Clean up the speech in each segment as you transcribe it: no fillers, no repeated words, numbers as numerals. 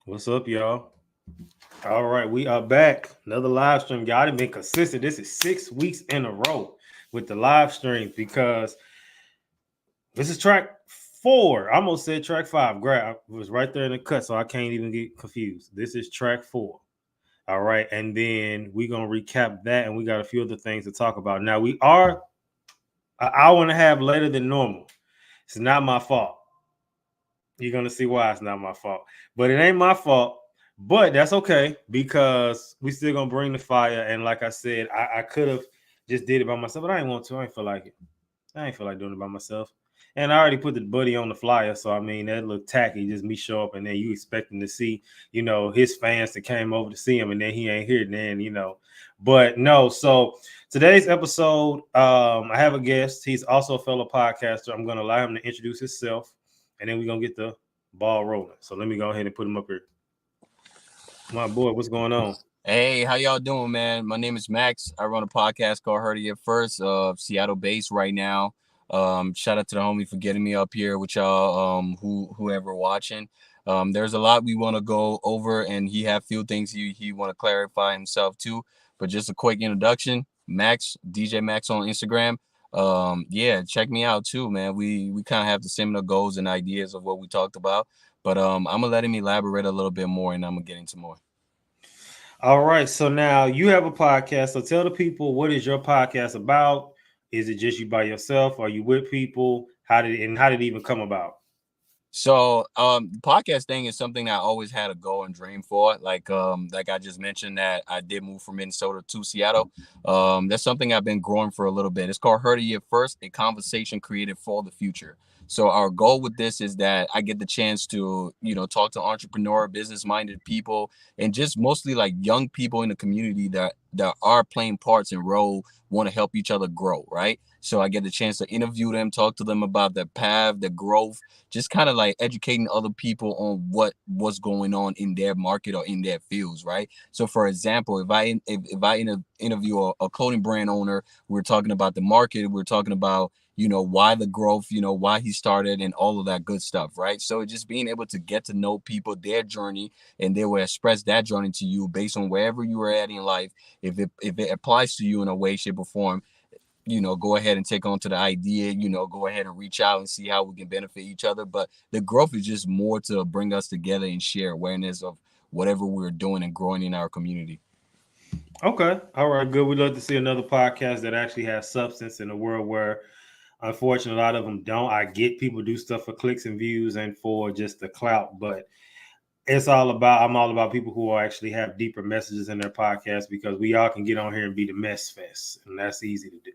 What's up, y'all? All right, we are back. Another live stream. Y'all done been consistent. This is 6 weeks in a row with the live streams because this is track 4. I almost said track 5. Grab it was right there in the cut, so I can't even get confused. This is track 4. All right, and then we're gonna recap that, and we got a few other things to talk about. Now we are an hour and a half later than normal. It's not my fault. You're gonna see why it's not my fault, but it ain't my fault. But that's okay because we still gonna bring the fire. And like I said, I could have just did it by myself, but I didn't want to. I ain't feel like it. I ain't feel like doing it by myself. And I already put the buddy on the flyer, so I mean that looked tacky. Just me show up and then you expecting to see, his fans that came over to see him, and then he ain't here. Then. But no. So today's episode, I have a guest. He's also a fellow podcaster. I'm gonna allow him to introduce himself, and then we're gonna get the ball rolling. So let me go ahead and put him up here. My boy, what's going on? Hey, how y'all doing, man? My name is Max. I run a podcast called Heard It First, Seattle based right now. Shout out to the homie for getting me up here with y'all, whoever watching. There's a lot we want to go over, and he have few things he want to clarify himself too. But just a quick introduction, Max, DJ Max on Instagram. Yeah, check me out too, man. We kind of have the similar goals and ideas of what we talked about. But I'm gonna let him elaborate a little bit more, and I'm gonna get into more. All right. So now you have a podcast. So tell the people, what is your podcast about? Is it just you by yourself? Are you with people? How did it even come about? So, the podcast thing is something I always had a goal and dream for. Like I just mentioned that I did move from Minnesota to Seattle. That's something I've been growing for a little bit. It's called Heard It First, a conversation created for the future. So our goal with this is that I get the chance to, talk to entrepreneur, business-minded people, and just mostly like young people in the community that are playing parts and role, want to help each other grow, right? So I get the chance to interview them, talk to them about their path, their growth, just kind of like educating other people on what's going on in their market or in their fields, right? So for example, if I interview a clothing brand owner, we're talking about the market, we're talking about why the growth, why he started and all of that good stuff, right? So just being able to get to know people, their journey, and they will express that journey to you based on wherever you are at in life. If it applies to you in a way, shape, or form, go ahead and take on to the idea, go ahead and reach out and see how we can benefit each other. But the growth is just more to bring us together and share awareness of whatever we're doing and growing in our community. Okay. All right. Good. We'd love to see another podcast that actually has substance in a world where, unfortunately, a lot of them don't. I get people do stuff for clicks and views and for just the clout, but I'm all about people who actually have deeper messages in their podcast because we all can get on here and be the mess fest, and that's easy to do.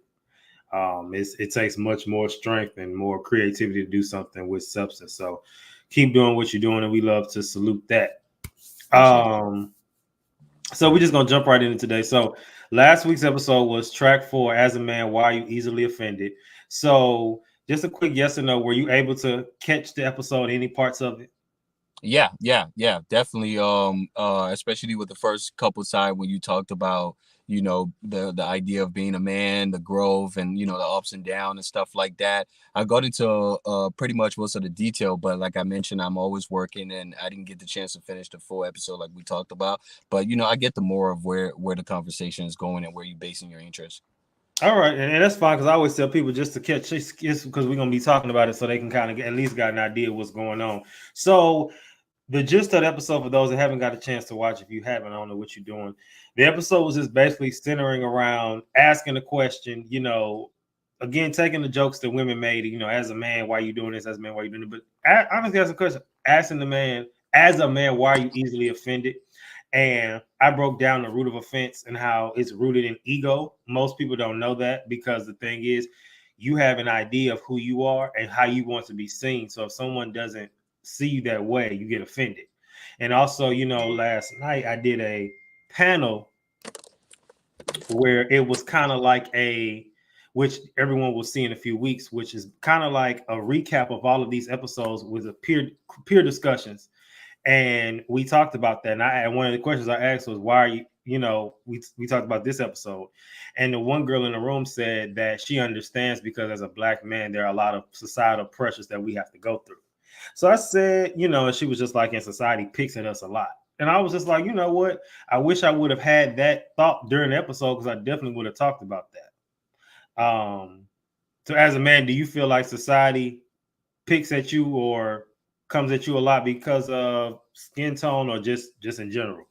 It takes much more strength and more creativity to do something with substance. So keep doing what you're doing, and we love to salute that. Appreciate it. Um, so we're just gonna jump right into today. So last week's episode was track 4, As a Man, Why Are You Easily Offended? So just a quick yes or no, were you able to catch the episode, any parts of it? Yeah, definitely. Especially with the first couple side when you talked about, the idea of being a man, the growth, and the ups and downs and stuff like that. I got into pretty much most of the detail, but like I mentioned, I'm always working, and I didn't get the chance to finish the full episode like we talked about. But I get the more of where the conversation is going and where you're basing your interest. All right, and that's fine because I always tell people just to catch this because we're gonna be talking about it so they can kind of at least got an idea of what's going on. So the gist of the episode for those that haven't got a chance to watch, if you haven't, I don't know what you're doing. The episode was just basically centering around asking the question, again, taking the jokes that women made, as a man, why are you doing this? As a man, why are you doing it? But honestly, as a question, asking the man, as a man, why are you easily offended? And I broke down the root of offense and how it's rooted in ego. Most people don't know that because the thing is, you have an idea of who you are and how you want to be seen. So if someone doesn't see you that way, you get offended. And also, last night I did a panel where it was kind of like which everyone will see in a few weeks, which is kind of like a recap of all of these episodes with a peer discussions. And we talked about that. And one of the questions I asked was, why are you, we talked about this episode. And the one girl in the room said that she understands because as a black man, there are a lot of societal pressures that we have to go through. So I said, and she was just like, in society picks at us a lot. And I was just like, you know what? I wish I would have had that thought during the episode because I definitely would have talked about that. So as a man, do you feel like society picks at you or comes at you a lot because of skin tone or just in general?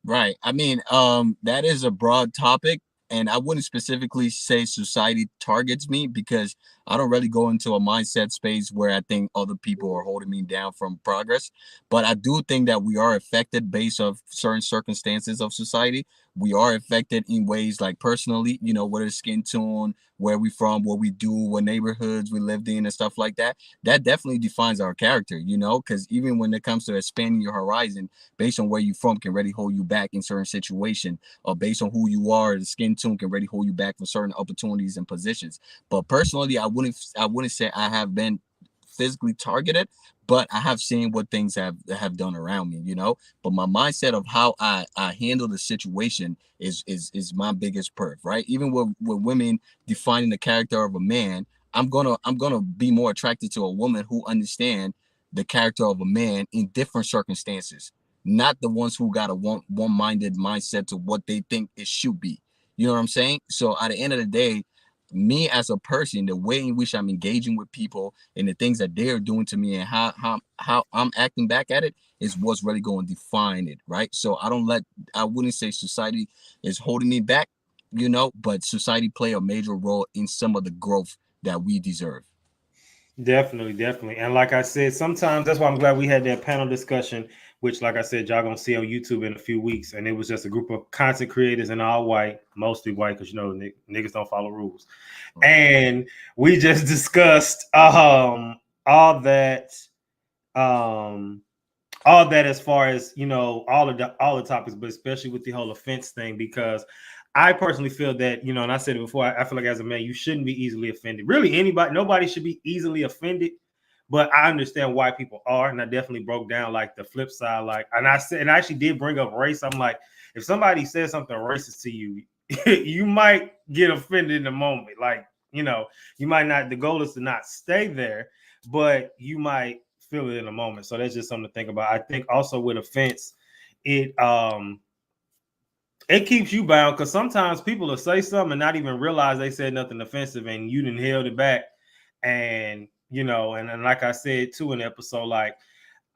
Right. I mean, that is a broad topic, and I wouldn't specifically say society targets me because I don't really go into a mindset space where I think other people are holding me down from progress. But I do think that we are affected based of certain circumstances of society. We are affected in ways like personally, whether skin tone, where we from, what we do, what neighborhoods we lived in, and stuff like that. That definitely defines our character, because even when it comes to expanding your horizon based on where you're from can really hold you back in certain situation, or based on who you are, the skin tone can really hold you back from certain opportunities and positions. But personally, I wouldn't say I have been physically targeted, but I have seen what things have done around me. But my mindset of how I handle the situation is my biggest perf, right? Even with women defining the character of a man, I'm gonna be more attracted to a woman who understand the character of a man in different circumstances, not the ones who got a one-minded mindset to what they think it should be. You know what I'm saying? So at the end of the day, me as a person, the way in which I'm engaging with people and the things that they're doing to me and how I'm acting back at it is what's really going to define it, right? So I wouldn't say society is holding me back, but society play a major role in some of the growth that we deserve. Definitely, definitely. And like I said, sometimes that's why I'm glad we had that panel discussion, which, like I said, y'all gonna see on YouTube in a few weeks. And it was just a group of content creators and all white, mostly white, because niggas don't follow rules. Right. And we just discussed all that um all that as far as all the topics, but especially with the whole offense thing, because I personally feel that and I said it before, I feel like as a man you shouldn't be easily offended. Really, nobody should be easily offended, but I understand why people are, and I definitely broke down like the flip side, like, and I said, and I actually did bring up race. I'm like, if somebody says something racist to you, you might get offended in the moment, like, you might not, the goal is to not stay there, but you might feel it in a moment. So that's just something to think about. I think also with offense, it keeps you bound because sometimes people will say something and not even realize they said nothing offensive and you didn't held it back. And and like I said too in the episode, like,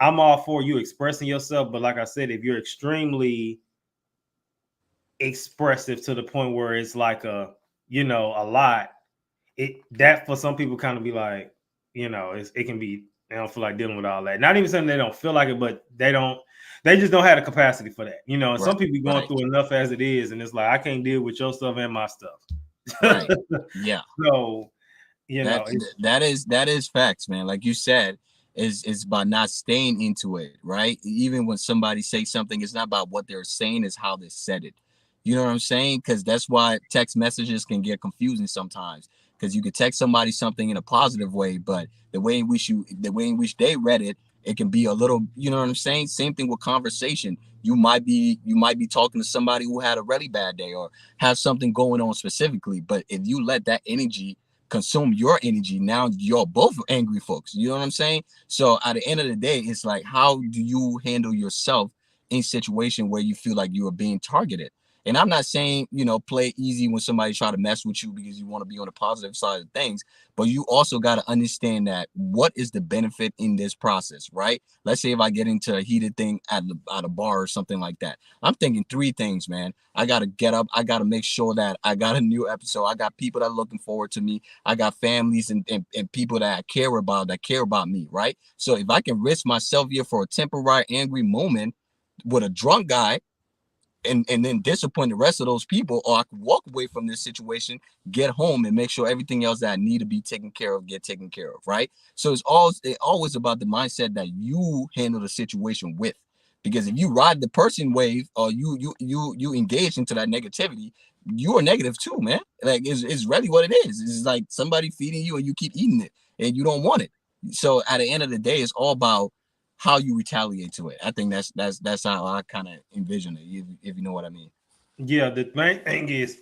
I'm all for you expressing yourself, but like I said, if you're extremely expressive to the point where it's like a lot, that for some people kind of be like, it can be, they don't feel like dealing with all that. Not even saying they don't feel like it, but they just don't have the capacity for that. And Right. some people be going Right. through enough as it is, and it's like I can't deal with your stuff and my stuff. Right. Yeah. So That it's that is facts, man. Like you said, is about not staying into it, right? Even when somebody says something, it's not about what they're saying, it's how they said it. You know what I'm saying? Because that's why text messages can get confusing sometimes. Because you could text somebody something in a positive way, but the way in which they read it, it can be a little, you know what I'm saying? Same thing with conversation. You might be talking to somebody who had a really bad day or has something going on specifically, but if you let that energy consume your energy, now you're both angry folks. You know what I'm saying? So at the end of the day, it's like, how do you handle yourself in situation where you feel like you are being targeted? And I'm not saying, play easy when somebody try to mess with you because you want to be on the positive side of things, but you also got to understand that what is the benefit in this process, right? Let's say if I get into a heated thing at a bar or something like that, I'm thinking three things, man. I got to get up. I got to make sure that I got a new episode. I got people that are looking forward to me. I got families and people that I care about me, right? So if I can risk myself here for a temporary angry moment with a drunk guy and then disappoint the rest of those people, or I could walk away from this situation, get home, and make sure everything else that I need to be taken care of get taken care of, right? So it's always about the mindset that you handle the situation with. Because if you ride the person wave or you engage into that negativity, you are negative too, man. Like it's really what it is. It's like somebody feeding you and you keep eating it and you don't want it. So at the end of the day, it's all about how you retaliate to it. I think that's how I kind of envision it, if you know what I mean. Yeah, the main thing is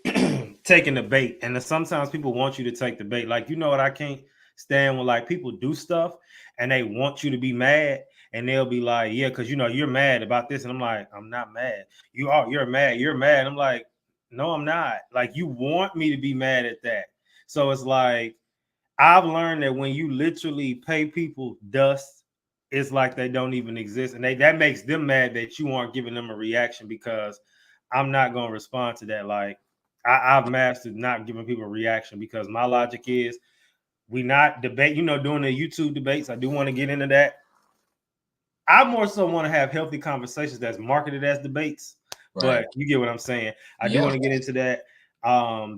taking the bait, and sometimes people want you to take the bait. Like, what I can't stand when like people do stuff, and they want you to be mad, and they'll be like, yeah, because you're mad about this, and I'm like, I'm not mad. You're mad. I'm like, no, I'm not. Like, you want me to be mad at that. So it's like, I've learned that when you literally pay people dust, it's like they don't even exist, and that makes them mad that you aren't giving them a reaction, because I'm not going to respond to that. Like, I've mastered not giving people a reaction, because my logic is, we not debate, doing the YouTube debates. I do want to get into that. I more so want to have healthy conversations that's marketed as debates, Right. but you get what I'm saying. I do Yeah. want to get into that.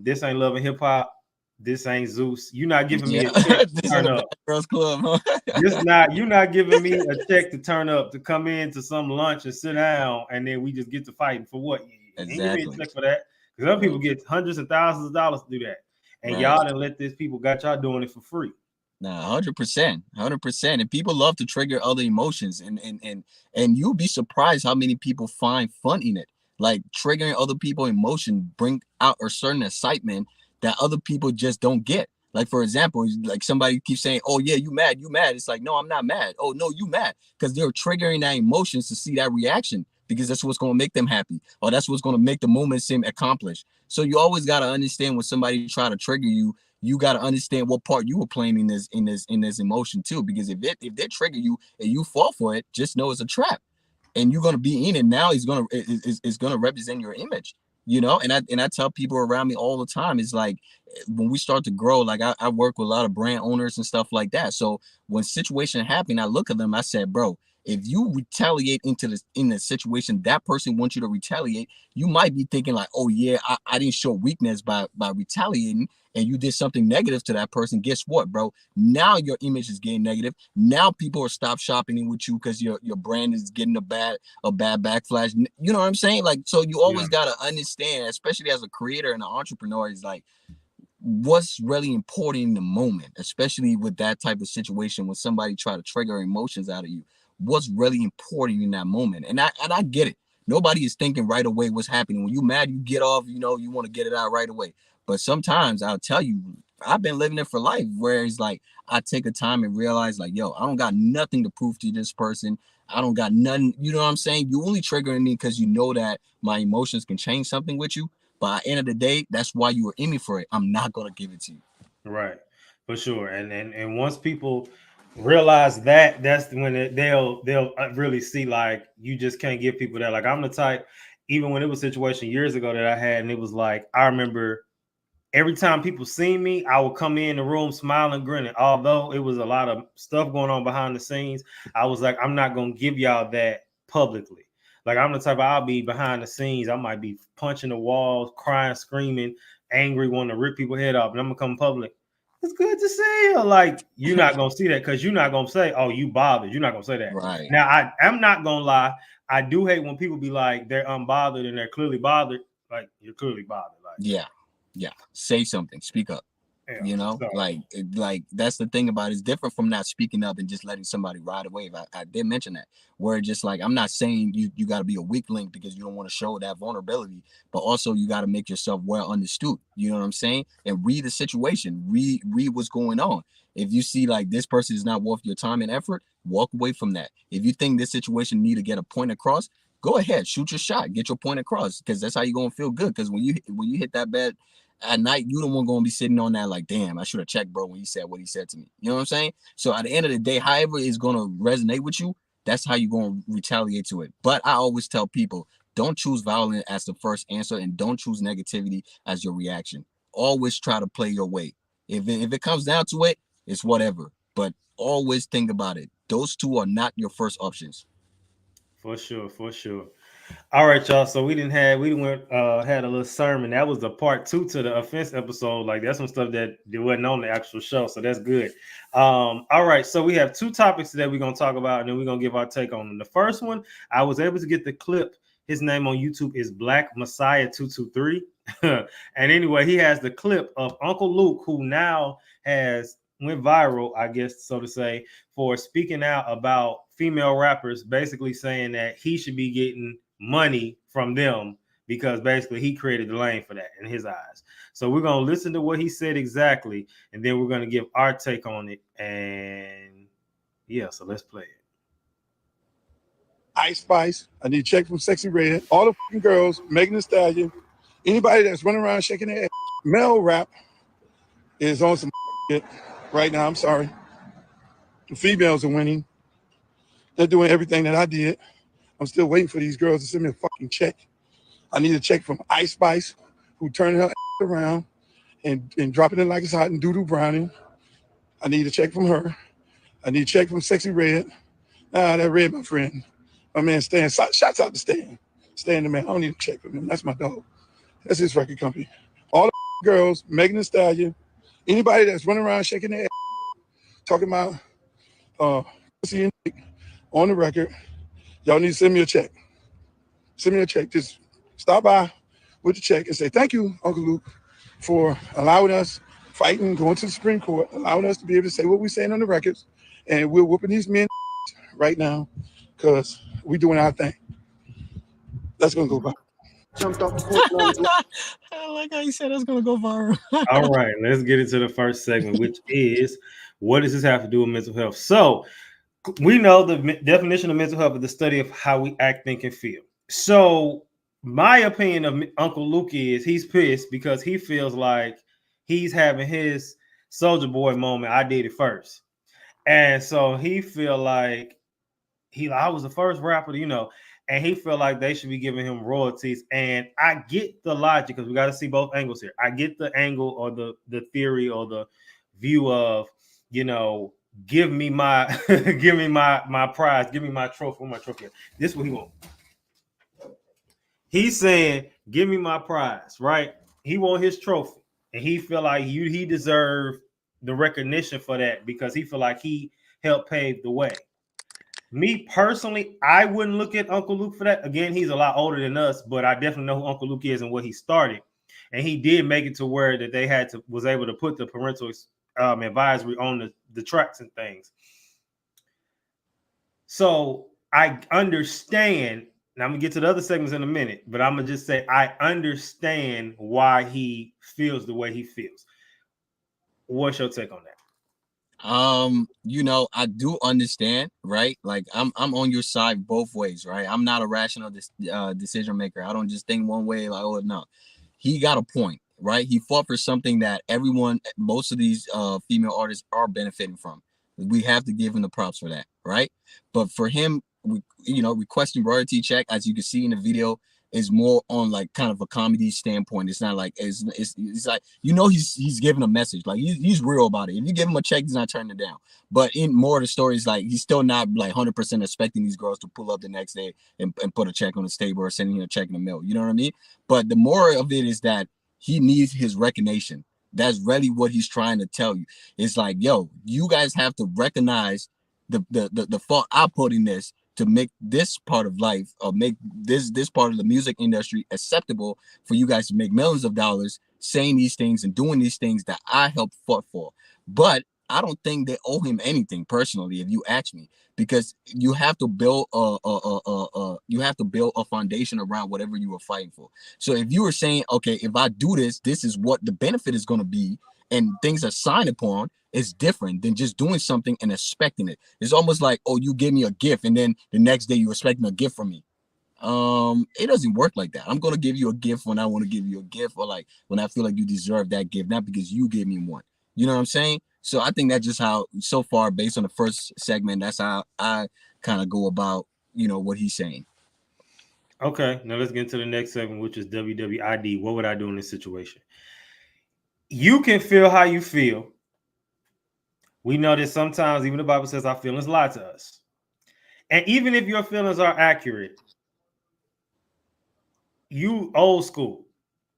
This ain't Love and Hip Hop. This ain't Zeus. You're not giving me Yeah. a check to This turn ain't a up. bad girls club, huh? You're not giving me a check to turn up, to come into some lunch and sit down, and then we just get to fighting for what? You ain't give me a Exactly. check for that. Because other Right. people get hundreds of thousands of dollars to do that. And Right. y'all done let these people got y'all doing it for free. Nah, 100%, 100%. And people love to trigger other emotions, and you'll be surprised how many people find fun in it. Like triggering other people emotion bring out a certain excitement that other people just don't get. Like for example, like somebody keeps saying, "Oh yeah, you mad, you mad." It's like, no, I'm not mad. Oh no, you mad, because they're triggering that emotions to see that reaction, because that's what's going to make them happy, or that's what's going to make the moment seem accomplished. So you always got to understand when somebody try to trigger you, you got to understand what part you were playing in this emotion too, because if they trigger you and you fall for it, just know it's a trap, and you're gonna be in it. Now it's gonna represent your image, and I tell people around me all the time, it's like when we start to grow, like I work with a lot of brand owners and stuff like that. So when situation happen, I look at them, I said, bro, if you retaliate into this in the situation that person wants you to retaliate, you might be thinking like, oh yeah, I didn't show weakness by retaliating, and you did something negative to that person. Guess what, bro? Now your image is getting negative. Now people are stop shopping with you because your brand is getting a bad backflash. You know what I'm saying? Like, so you Yeah. always gotta understand, especially as a creator and an entrepreneur, is like what's really important in the moment, especially with that type of situation when somebody try to trigger emotions out of you. What's really important in that moment, and I get it. Nobody is thinking right away what's happening. When you mad, you get off. You want to get it out right away. But sometimes I'll tell you, I've been living it for life, where it's like I take a time and realize, like, yo, I don't got nothing to prove to this person. I don't got nothing. You know what I'm saying? You only triggering me because you know that my emotions can change something with you. But at the end of the day, that's why you were in me for it. I'm not gonna give it to you. Right, for sure. And once people realize that, that's when they'll really see, like, you just can't give people that. Like, I'm the type, even when it was a situation years ago that I had, and it was like, I remember every time people see me, I would come in the room smiling, grinning. Although it was a lot of stuff going on behind the scenes, I was like, I'm not gonna give y'all that publicly. Like, I'm the type of, I'll be behind the scenes. I might be punching the walls, crying, screaming, angry, wanting to rip people's head off, and I'm gonna come public. It's good to see you. Like, you're not gonna see that, because you're not gonna say, "Oh, you bothered." You're not gonna say that. Right. Now, I'm not gonna lie. I do hate when people be like, they're unbothered and they're clearly bothered. Like, you're clearly bothered. Like, Yeah. Yeah. Say something. Speak up. yeah. Like So like that's the thing about it. It's different from not speaking up and just letting somebody ride a wave. I did mention that, where just like, I'm not saying you got to be a weak link because you don't want to show that vulnerability, but also you got to make yourself well understood. You know what I'm saying? And read the situation, read what's going on. If you see like this person is not worth your time and effort, walk away from that. If you think this situation need to get a point across, go ahead, shoot your shot, get your point across, because that's how you're gonna feel good. Because when you hit that bed at night, you don't want gonna be sitting on that like, damn, I should have checked bro when he said what he said to me. You know what I'm saying? So at the end of the day, however is gonna resonate with you, that's how you're gonna retaliate to it. But I always tell people, don't choose violence as the first answer, and don't choose negativity as your reaction. Always try to play your way. If it comes down to it, it's whatever. But always think about it. Those two are not your first options. for sure, for sure. All right, y'all. So we didn't went had a little sermon. That was the part 2 to the offense episode. Like, that's some stuff that wasn't on the actual show. So that's good. All right. So we have 2 topics today we're gonna talk about, and then we're gonna give our take on them. The first one, I was able to get the clip. His name on YouTube is Black Messiah 223. And anyway, he has the clip of Uncle Luke, who now has went viral, I guess, so to say, for speaking out about female rappers, basically saying that he should be getting money from them, because basically he created the lane for that in his eyes. So we're going to listen to what he said exactly, and then we're going to give our take on it. And Yeah, so let's play it. Ice Spice. I need a check from Sexy Red. All the fucking girls, Megan Thee Stallion. Anybody that's running around shaking their ass. Male rap is on some shit right now. I'm sorry. The females are winning. They're doing everything that I did. I'm still waiting for these girls to send me a fucking check. I need a check from Ice Spice, who turned her around and dropping it like it's hot and doo-doo browning. I need a check from her. I need a check from Sexy Red. That Red, my friend. My man Stan. Shouts out to Stan. Stan the man. I don't need a check from him. That's my dog. That's his record company. All the girls, Megan Thee Stallion, anybody that's running around shaking their ass, talking about pussy and dick on the record, y'all need to send me a check. Send me a check. Just stop by with the check and say, thank you, Uncle Luke, for allowing us fighting, going to the Supreme Court, allowing us to be able to say what we're saying on the records. And we're whooping these men right now because we're doing our thing. That's going to go by. Jumped off the porch. I like how you said that's gonna go viral. All right, let's get into the first segment, which is what does this have to do with mental health? So we know the definition of mental health is the study of how we act, think, and feel. So my opinion of Uncle Luke is he's pissed because he feels like he's having his Soldier Boy moment. I did it first, and so he feel like I was the first rapper, and he feel like they should be giving him royalties. And I get the logic because we got to see both angles here. I get the angle or the theory or the view of, give me my give me my prize, give me my trophy. My trophy. This is what he wants. He's saying, give me my prize, right? He want his trophy, and he feel like he deserve the recognition for that because he feel like he helped pave the way. Me personally, I wouldn't look at Uncle Luke for that. Again, he's a lot older than us, but I definitely know who Uncle Luke is and what he started. And he did make it to where that they was able to put the parental advisory on the tracks and things. So I understand. Now I'm gonna get to the other segments in a minute, but I'm gonna just say I understand why he feels the way he feels. What's your take on that? I do understand, right? Like I'm on your side both ways, right? I'm not a rational decision maker. I don't just think one way, like, oh no. He got a point, right? He fought for something that most of these female artists are benefiting from. We have to give him the props for that, right? But for him, requesting royalty check, as you can see in the video, is more on like kind of a comedy standpoint. It's not like it's like he's giving a message, like he's real about it. If you give him a check, he's not turning it down. But in more of the stories, like he's still not like 100% expecting these girls to pull up the next day and put a check on the table or sending him a check in the mail. You know what I mean? But the more of it is that he needs his recognition. That's really what he's trying to tell you. It's like, yo, you guys have to recognize the fault I put in this to make this part of life or make this part of the music industry acceptable for you guys to make millions of dollars saying these things and doing these things that I helped fought for. But I don't think they owe him anything personally, if you ask me, because you have to build a foundation around whatever you were fighting for. So if you were saying, okay, if I do this, this is what the benefit is going to be, and things are signed upon, it's different than just doing something and expecting it. It's almost like, oh, you gave me a gift, and then the next day you're expecting a gift from me. It doesn't work like that. I'm gonna give you a gift when I want to give you a gift, or like when I feel like you deserve that gift, not because you gave me one. You know what I'm saying? So I think that's just how, so far, based on the first segment, that's how I kind of go about, what he's saying. Okay, now let's get into the next segment, which is WWID. What would I do in this situation? You can feel how you feel. We know that sometimes even the Bible says our feelings lie to us. And even if your feelings are accurate, you old school.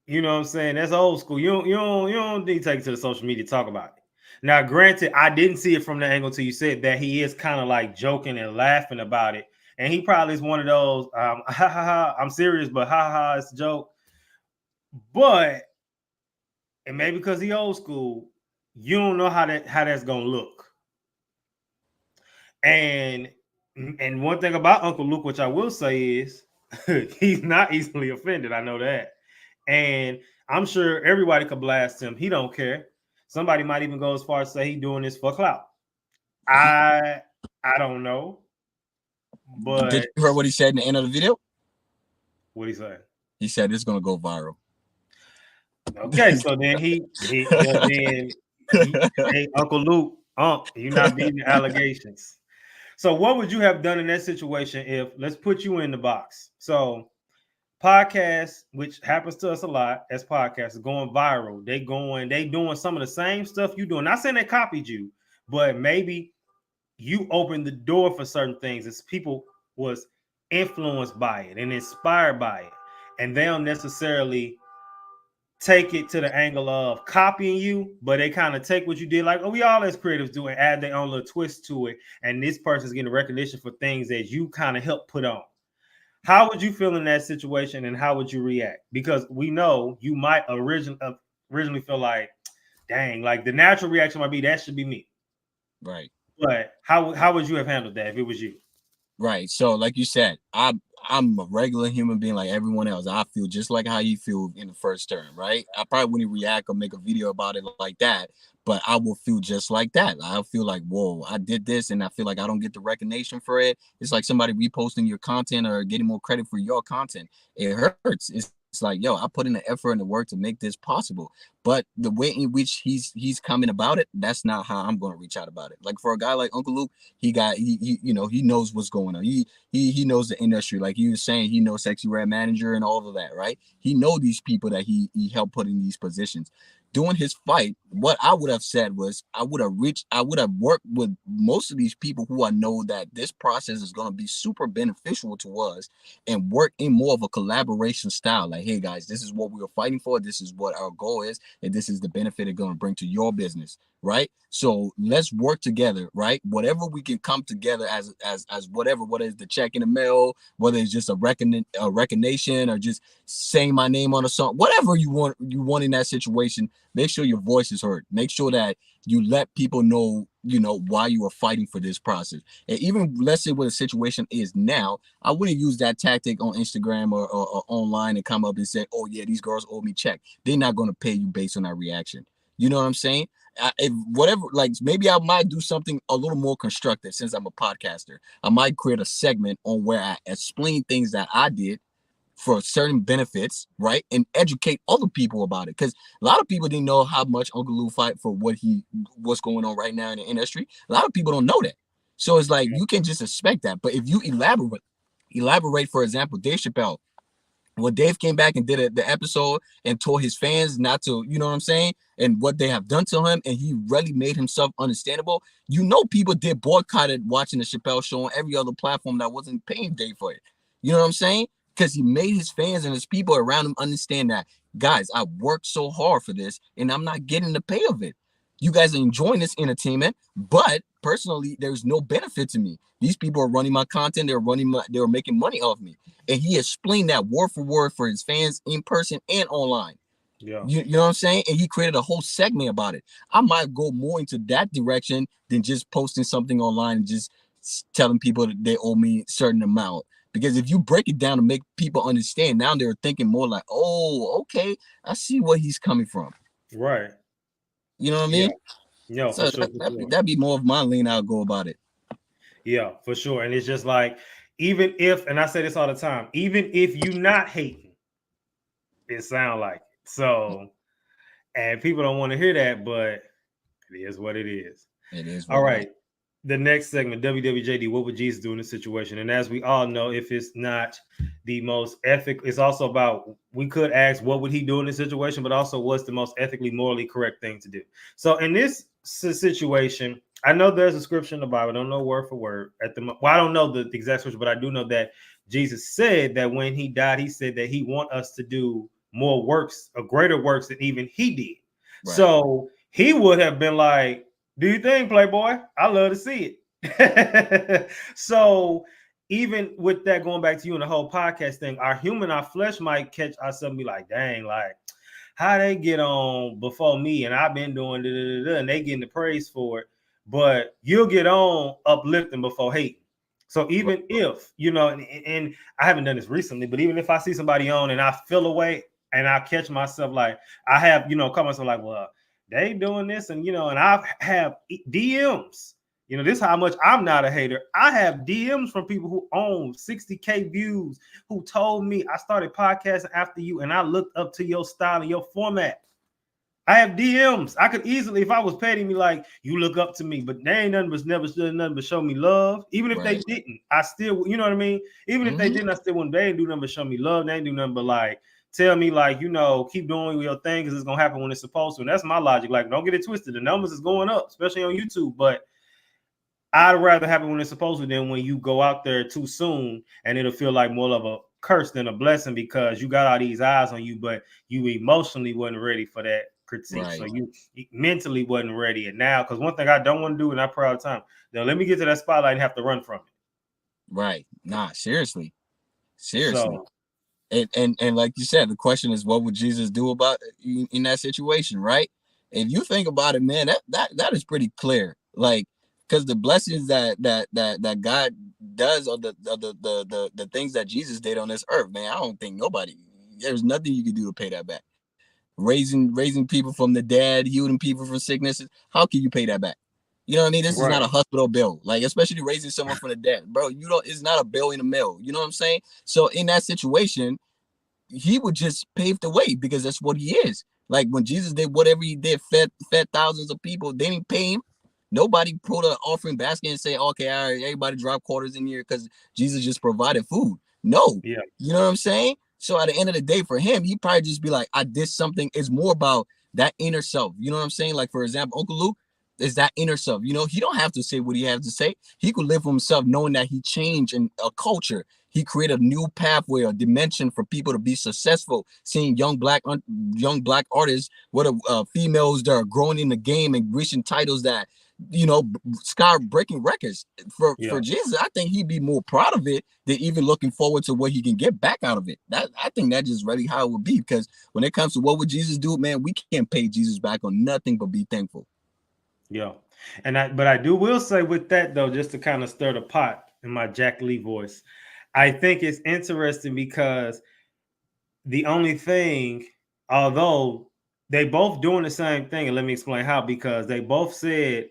You know what I'm saying? That's old school. You don't need to take it to the social media to talk about it. Now, granted, I didn't see it from the angle till you said that he is kind of like joking and laughing about it. And he probably is one of those, ha ha ha, I'm serious, but ha ha, it's a joke. But, and maybe because he old school, you don't know how that's gonna look. And one thing about Uncle Luke, which I will say is he's not easily offended. I know that. And I'm sure everybody could blast him. He don't care. Somebody might even go as far as say he's doing this for clout. I I don't know. Did But you hear what he said in the end of the video? what he say? He said it's gonna go viral. Okay, so then hey, Uncle Luke, you're not beating the allegations. So what would you have done in that situation if, let's put you in the box? So podcasts, which happens to us a lot as podcasters, going viral. They doing some of the same stuff you doing. Not saying they copied you, but maybe you opened the door for certain things as people was influenced by it and inspired by it. And they don't necessarily take it to the angle of copying you, but they kind of take what you did, like we all as creatives do, and add their own little twist to it. And this person's getting recognition for things that you kind of helped put on. How would you feel in that situation, and how would you react? Because we know you might originally feel like, dang, like the natural reaction might be that should be me. Right. But how would you have handled that if it was you? Right. So, like you said, I'm a regular human being like everyone else. I feel just like how you feel in the first term, right? I probably wouldn't react or make a video about it like that, but I will feel just like that. I'll feel like, whoa, I did this, and I feel like I don't get the recognition for it. It's like somebody reposting your content or getting more credit for your content. It hurts. It's like, yo, I put in the effort and the work to make this possible. But the way in which he's coming about it, that's not how I'm going to reach out about it. Like for a guy like Uncle Luke, he he knows what's going on. He knows the industry. Like you were saying, he knows Sexy Red Manager and all of that, right? He know these people that he helped put in these positions. During his fight, what I would have said was I would have worked with most of these people who I know that this process is going to be super beneficial to us, and work in more of a collaboration style. Like, hey guys, this is what we are fighting for. This is what our goal is, and this is the benefit it's going to bring to your business, right? So let's work together, right? Whatever we can come together as whatever, whether it's the check in the mail, whether it's just a recognition or just saying my name on a song, whatever you want in that situation. Make sure your voice is heard. Make sure that you let people know, why you are fighting for this process. And even let's say what the situation is now, I wouldn't use that tactic on Instagram or online and come up and say, oh yeah, these girls owe me check. They're not going to pay you based on that reaction. You know what I'm saying? If whatever, like maybe I might do something a little more constructive since I'm a podcaster. I might create a segment on where I explain things that I did for certain benefits, right? And educate other people about it. Because a lot of people didn't know how much Uncle Lou fight for what's going on right now in the industry. A lot of people don't know that. So it's like you can just expect that. But if you elaborate, for example, Dave Chappelle, when Dave came back and did the episode and told his fans not to, you know what I'm saying, and what they have done to him, and he really made himself understandable. People did boycotted watching the Chappelle show on every other platform that wasn't paying Dave for it. You know what I'm saying? Because he made his fans and his people around him understand that, guys, I worked so hard for this, and I'm not getting the pay of it. You guys are enjoying this entertainment, but personally, there's no benefit to me. These people are running my content. They're making money off me. And he explained that word for word for his fans in person and online. Yeah. You know what I'm saying? And he created a whole segment about it. I might go more into that direction than just posting something online and just telling people that they owe me a certain amount. Because if you break it down to make people understand, now they're thinking more like, oh, okay, I see where he's coming from. Right. You know what I mean? Yeah, So for sure. that'd be more of my lean I'll go about it. Yeah, for sure. And it's just like, even if, and I say this all the time, even if you not hating, it sound like it. So, and people don't want to hear that, but it is what it is. It is. All right. The next segment, WWJD, what would Jesus do in this situation? And as we all know, if it's not the most ethical, it's also about, we could ask, what would he do in this situation, but also what's the most ethically, morally correct thing to do? So in this situation, I know there's a scripture in the Bible. I don't know word for word I don't know the exact scripture, but I do know that Jesus said that when he died, he said that he want us to do more works, or greater works than even he did. Right. So he would have been like, do you think, Playboy? I love to see it. So even with that, going back to you and the whole podcast thing, our flesh might catch ourselves and be like, dang, like how they get on before me, and I've been doing and they getting the praise for it, but you'll get on uplifting before hating. So even if, and I haven't done this recently, but even if I see somebody on and I feel away and I catch myself like, I have, call myself like, well, they doing this, and and I have DMs You know, this is how much I'm not a hater. I have DMs from people who own 60K views who told me I started podcasting after you and I looked up to your style and your format. I have DMs. I could easily, if I was petty, me like, you look up to me, but they ain't nothing but never stood nothing but show me love. Even if they didn't, I still, you know what I mean? Even if they didn't, I still wouldn't. They ain't do nothing but show me love. They ain't do nothing but like tell me like, you know, keep doing your thing because it's gonna happen when it's supposed to. And that's my logic. Like, don't get it twisted. The numbers is going up, especially on YouTube. But I'd rather have it when it's supposed to than when you go out there too soon and it'll feel like more of a curse than a blessing because you got all these eyes on you, but you emotionally wasn't ready for that critique. Right. So you mentally wasn't ready. And now, because one thing I don't want to do, and I pray all the time, now let me get to that spotlight and have to run from it. Right. Nah, seriously. So, And like you said, the question is, what would Jesus do about in that situation, right? If you think about it, man, that is pretty clear. Like, because the blessings that God does, or the things that Jesus did on this earth, man, I don't think there's nothing you can do to pay that back. Raising people from the dead, healing people from sicknesses. How can you pay that back? You know what I mean? This is not a hospital bill, like especially raising someone from the dead, bro. It's not a bill in a mill. You know what I'm saying? So in that situation, he would just pave the way because that's what he is. Like when Jesus did whatever he did, fed thousands of people. They didn't pay him. Nobody put an offering basket and say, okay, all right, everybody drop quarters in here because Jesus just provided food. No, yeah, you know what I'm saying? So at the end of the day, for him, he probably just be like, I did something. It's more about that inner self. You know what I'm saying? Like, for example, Uncle Luke is that inner self. You know, he don't have to say what he has to say. He could live for himself knowing that he changed in a culture. He created a new pathway, a dimension for people to be successful. Seeing young black artists, what females that are growing in the game and reaching titles that, you know, sky breaking records for Jesus. I think he'd be more proud of it than even looking forward to what he can get back out of it. That I think that's just really how it would be. Because when it comes to what would Jesus do, man, we can't pay Jesus back on nothing but be thankful. Yeah. But I will say with that though, just to kind of stir the pot in my Jack Lee voice, I think it's interesting because the only thing, although they both doing the same thing, and let me explain how, because they both said,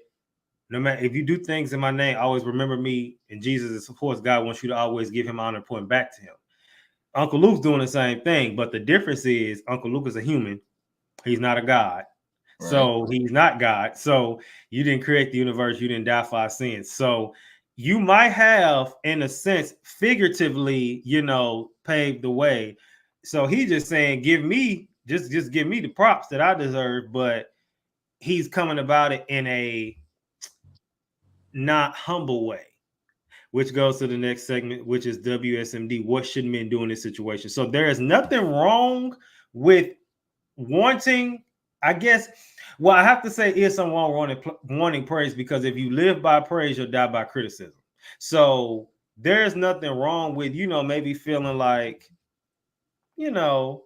no matter if you do things in my name, always remember me. And Jesus is, of course, God wants you to always give him honor and point back to him. Uncle Luke's doing the same thing, but the difference is Uncle Luke is a human. He's not a God. Right. So he's not God. So you didn't create the universe. You didn't die for our sins. So you might have, in a sense, figuratively, you know, paved the way. So he's just saying, give me, just give me the props that I deserve. But he's coming about it in a not humble way, which goes to the next segment, which is WSMD. What should men do in this situation? So there is nothing wrong with wanting, I guess. Well, I have to say, is someone wanting praise, because if you live by praise, you'll die by criticism. So there's nothing wrong with, you know, maybe feeling like, you know,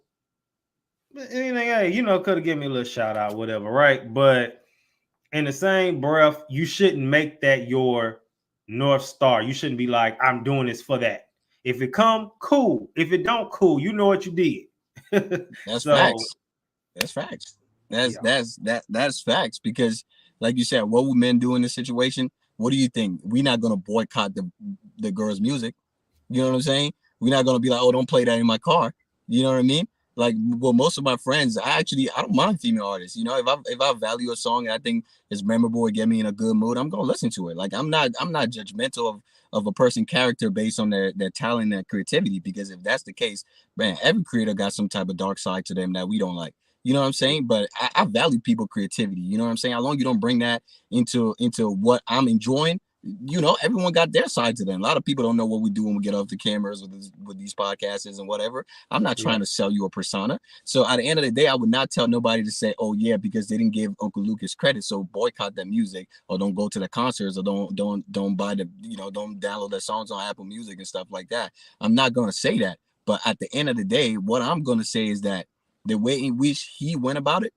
anything, hey, you know, could have given me a little shout out, whatever, right? But in the same breath, you shouldn't make that your North Star. You shouldn't be like, I'm doing this for that. If it come, cool. If it don't, cool. You know what you did. That's facts. That's facts. That's facts. Because, like you said, what would men do in this situation? What do you think? We're not gonna boycott the girls' music. You know what I'm saying? We're not gonna be like, oh, don't play that in my car. You know what I mean? Like, well, most of my friends, I don't mind female artists. You know, if I value a song and I think it's memorable or get me in a good mood, I'm gonna listen to it. Like, I'm not judgmental of a person character based on their talent and creativity. Because if that's the case, man, every creator got some type of dark side to them that we don't like. You know what I'm saying? But I value people creativity. You know what I'm saying? As long as you don't bring that into what I'm enjoying, you know, everyone got their side to them. A lot of people don't know what we do when we get off the cameras with these podcasts and whatever. I'm not trying to sell you a persona. So at the end of the day, I would not tell nobody to say, oh yeah, because they didn't give Uncle Lucas credit, so boycott that music, or don't go to the concerts, or don't buy the, you know, don't download their songs on Apple Music and stuff like that. I'm not gonna say that. But at the end of the day, what I'm gonna say is that the way in which he went about it,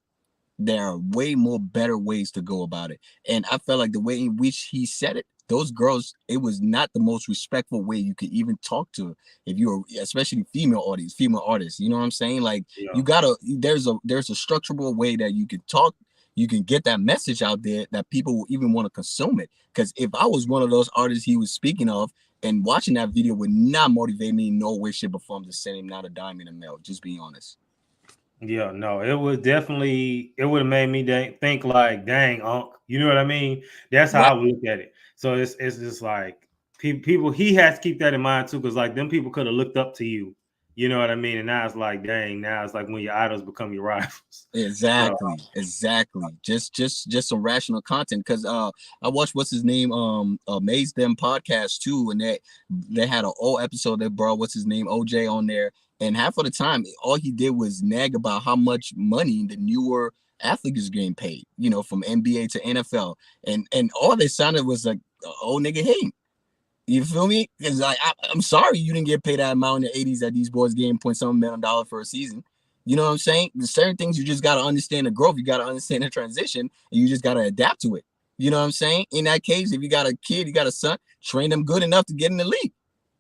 there are way more better ways to go about it. And I felt like the way in which he said it, those girls, it was not the most respectful way you could even talk to, if you're, especially female artists, you know what I'm saying? Like, you gotta, there's a structural way that you can talk. you can get that message out there that people will even want to consume it. Because if I was one of those artists he was speaking of, and watching that video would not motivate me in no way, shape, or form to send him not a dime in the mail. Just be honest. Yeah, no, it would have made me think like, dang, Unc, you know what I mean? That's how Right. I would look at it. So it's just like people, he has to keep that in mind too, because like them people could have looked up to you, you know what I mean? And now it's like, dang, now it's like when your idols become your rivals. Exactly. Just some rational content. Because I watched what's his name, Maze Them podcast too, and they had an old episode that brought what's his name, OJ, on there. And half of the time, all he did was nag about how much money the newer athletes getting paid, you know, from NBA to NFL. And all they sounded was like, oh, nigga, hey. You feel me? Because like, I'm sorry you didn't get paid that amount in the 80s that these boys getting $0.7 million for a season. You know what I'm saying? There's certain things you just got to understand the growth. You got to understand the transition, and you just got to adapt to it. You know what I'm saying? In that case, if you got a kid, you got a son, train them good enough to get in the league.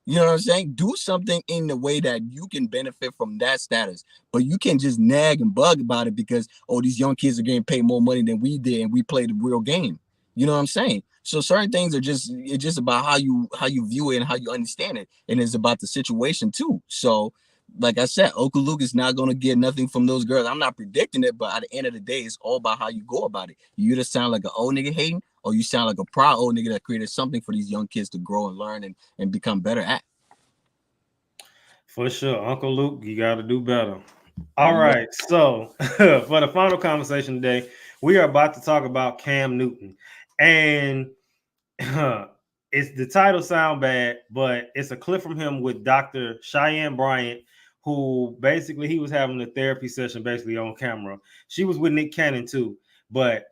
You know what I'm saying? Do something in the way that you can benefit from that status. But you can just nag and bug about it because, oh, these young kids are getting paid more money than we did, and we played the real game. You know what I'm saying? So certain things are just about how you view it and how you understand it. And it's about the situation too. So like I said, Okaluk is not gonna get nothing from those girls. I'm not predicting it, but at the end of the day, it's all about how you go about it. You either sound like an old nigga hating, or you sound like a proud old nigga that created something for these young kids to grow and learn and become better at. For sure. Uncle Luke, you gotta do better. All right. So for the final conversation today, we are about to talk about Cam Newton. And it's the title sound bad, but it's a clip from him with Dr. Cheyenne Bryant, who basically he was having a therapy session basically on camera. She was with Nick Cannon too, but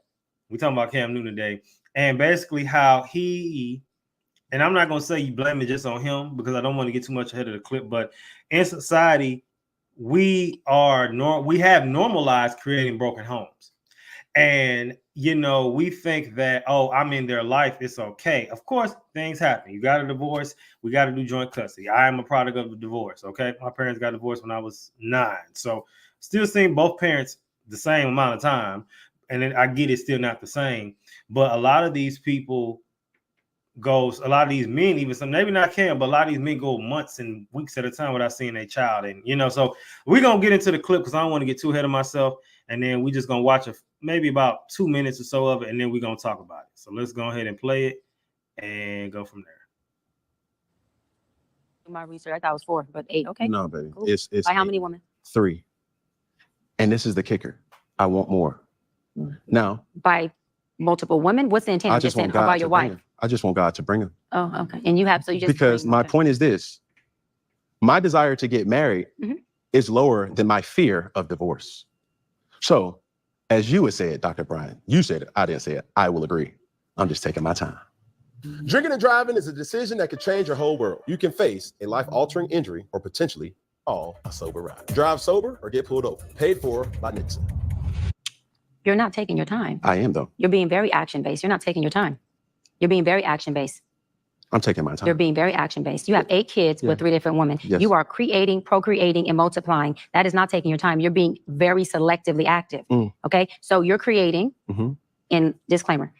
we're talking about Cam Newton today. And basically how he, and I'm not going to say you blame it just on him because I don't want to get too much ahead of the clip, but in society, we have normalized creating broken homes. And, you know, we think that, oh, I'm in their life. It's okay. Of course, things happen. You got a divorce. We got to do joint custody. I am a product of a divorce. Okay. My parents got divorced when I was 9. So still seeing both parents the same amount of time. And then I get it's still not the same. But a lot of these people a lot of these men, even some, maybe not Cam, but a lot of these men go months and weeks at a time without seeing a child. And, you know, so we're going to get into the clip because I don't want to get too ahead of myself. And then we just going to watch maybe about 2 minutes or so of it. And then we're going to talk about it. So let's go ahead and play it and go from there. My research, I thought it was 4, but 8. Okay. No, baby. Cool. It's By how 8. many women? 3. And this is the kicker. I want more. Now, By multiple women? What's the intent? I just want about God your to bring wife? him. I just want God to bring him. Oh, okay. And you have, so you just Because my point is this. My desire to get married is lower than my fear of divorce. So, as you would say it, Dr. Brian, you said it, I didn't say it, I will agree. I'm just taking my time. Drinking and driving is a decision that could change your whole world. You can face a life-altering injury or potentially all a sober ride. Drive sober or get pulled over. Paid for by Nixon. You're not taking your time. I am, though. You're being very action-based. You're not taking your time. You're being very action-based. I'm taking my time. You're being very action-based. You have 8 kids with 3 different women. Yes. You are creating, procreating, and multiplying. That is not taking your time. You're being very selectively active. Okay? So you're creating, and disclaimer,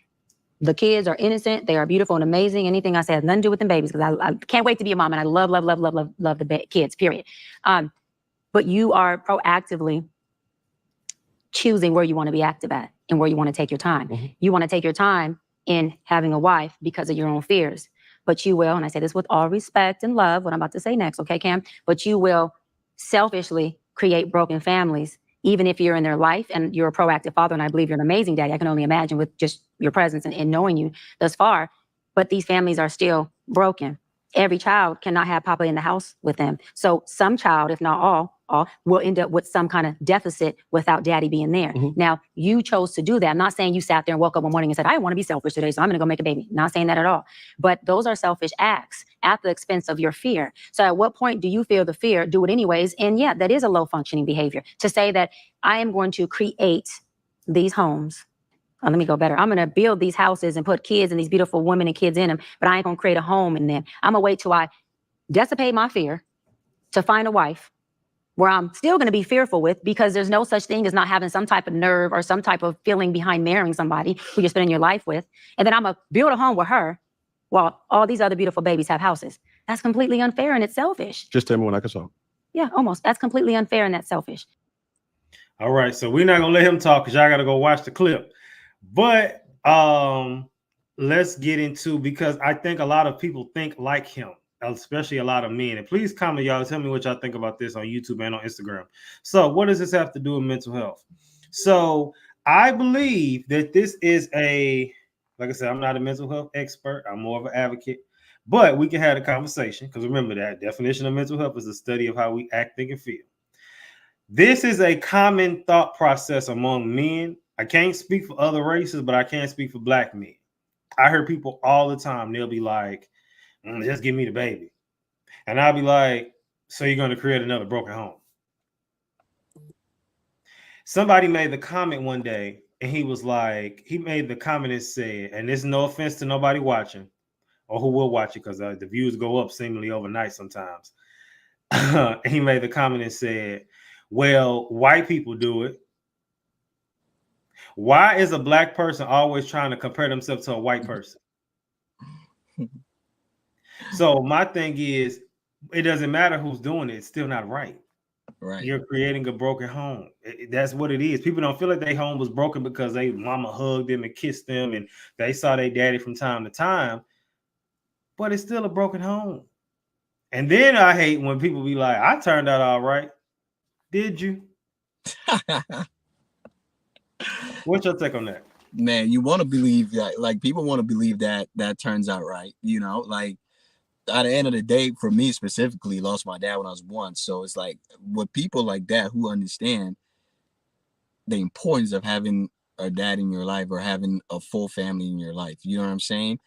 the kids are innocent. They are beautiful and amazing. Anything I say has nothing to do with them babies because I can't wait to be a mom and I love the kids, period. But you are proactively choosing where you want to be active at and where you want to take your time. You want to take your time in having a wife because of your own fears. But you will, and I say this with all respect and love, what I'm about to say next, okay, Cam? But you will selfishly create broken families, even if you're in their life and you're a proactive father, and I believe you're an amazing daddy. I can only imagine with just your presence and knowing you thus far. But these families are still broken. Every child cannot have Papa in the house with them. So some child, if not all will end up with some kind of deficit without daddy being there. Now, you chose to do that. I'm not saying you sat there and woke up one morning and said, I want to be selfish today, so I'm going to go make a baby. Not saying that at all. But those are selfish acts at the expense of your fear. So at what point do you feel the fear? Do it anyways. And yeah, that is a low functioning behavior to say that I am going to create these homes. Let me go better. I'm going to build these houses and put kids and these beautiful women and kids in them, but I ain't going to create a home in them. I'm going to wait till I dissipate my fear to find a wife where I'm still going to be fearful with, because there's no such thing as not having some type of nerve or some type of feeling behind marrying somebody who you're spending your life with. And then I'm going to build a home with her while all these other beautiful babies have houses. That's completely unfair and it's selfish. Just tell me when I can talk. Yeah, almost. That's completely unfair and that's selfish. All right, so we're not gonna let him talk because y'all gotta go watch the clip. But let's get into, because I think a lot of people think like him, especially a lot of men. And please comment, y'all. Tell me what y'all think about this on YouTube and on Instagram. So, what does this have to do with mental health? So, I believe that this is like I said, I'm not a mental health expert. I'm more of an advocate. But we can have a conversation, because remember that definition of mental health is the study of how we act, think, and feel. This is a common thought process among men. I can't speak for other races, but I can speak for black men. I hear people all the time. They'll be like, just give me the baby. And I'll be like, so you're going to create another broken home. Somebody made the comment one day, and he was like, he made the comment and said, and there's no offense to nobody watching or who will watch it, because the views go up seemingly overnight sometimes. He made the comment and said, well, white people do it. Why is a black person always trying to compare themselves to a white person? So my thing is, it doesn't matter who's doing it. It's still not right. Right. You're creating a broken home. That's what it is. People don't feel like their home was broken because they mama hugged them and kissed them and they saw their daddy from time to time. But it's still a broken home. And then I hate when people be like, I turned out all right. Did you? What's your take on that? Man, you want to believe that, like, people want to believe that turns out right. You know, like, at the end of the day, for me specifically, lost my dad when I was 1. So it's like, with people like that who understand the importance of having a dad in your life or having a full family in your life, you know what I'm saying?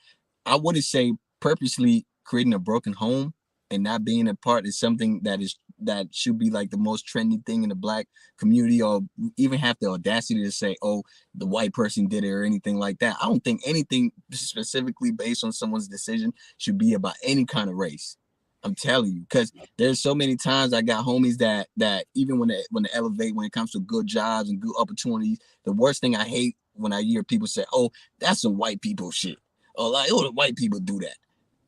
I wouldn't say purposely creating a broken home and not being a part is something that should be like the most trendy thing in the black community, or even have the audacity to say, oh, the white person did it or anything like that. I don't think anything specifically based on someone's decision should be about any kind of race. I'm telling you, because there's so many times I got homies that even when they elevate, when it comes to good jobs and good opportunities, the worst thing I hate when I hear people say, oh, that's some white people shit. Or like, oh, the white people do that.